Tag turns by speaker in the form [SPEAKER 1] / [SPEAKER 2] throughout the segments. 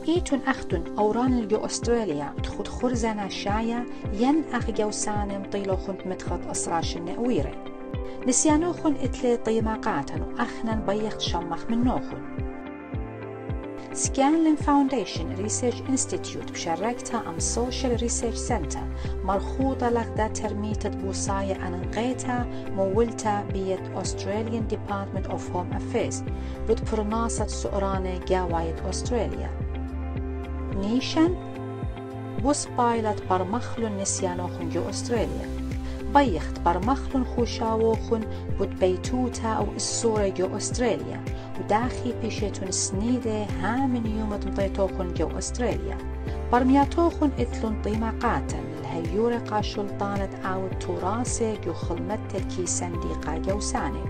[SPEAKER 1] إيتون أختن أوران الجو أستراليا تخد خرزنا شايا ين أخ جوسان طيلو خنت متخط أسراش النقويري نسيانوخن إتلي طيماقاتن وأخنا بيخت شمخ من نوخن سكانلين فاونديشن ريسيرش انستيتيوت بشاركتها أم سوشيال ريسيرش سنتر مرخوطة لغدا ترميتة بوصاية أنقيتها مولتها بيت أستراليان ديبارتمنت أوف هوم أفيرز بد برناسة سؤرانة جاواية أستراليا نيشن بوس بايلت برمخلن نسيانوخن جو أستراليا بيخت برمخلن خوشاوخن بود بيتوتا أو الصورة جو أستراليا وداخي بيشيتون سنيدة هامن يومت مطيتوخن جو أستراليا برمياتوخن إتلون طيماقاتن الهيورة قاشلطانة أو توراسة جو خلمت الكيسان ديقا جوساني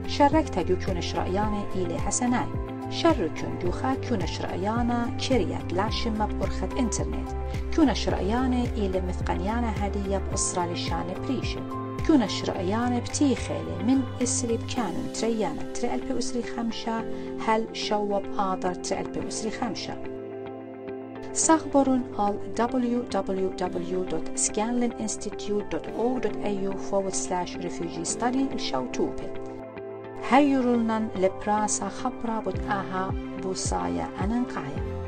[SPEAKER 1] شاركتا جو كونش رأيانا إلي حسناي شاركن جوخا كونش رأيانا كريات لاشمة بأرخة إنترنت كونش رأيانا إلي مثقنيانا هدية بأسرالي شاني بريشن كونش رأيانا بتيخيلي من إسري بكانون تريانا ترقل بأسري خمشة هل شوب آدر ترقل بأسري خمشة صخبرون على www.scanlininstitute.org.au/refugee study الشوتوبي هيرولنا لبراسا خبرة بود آها بوصايا أننقايا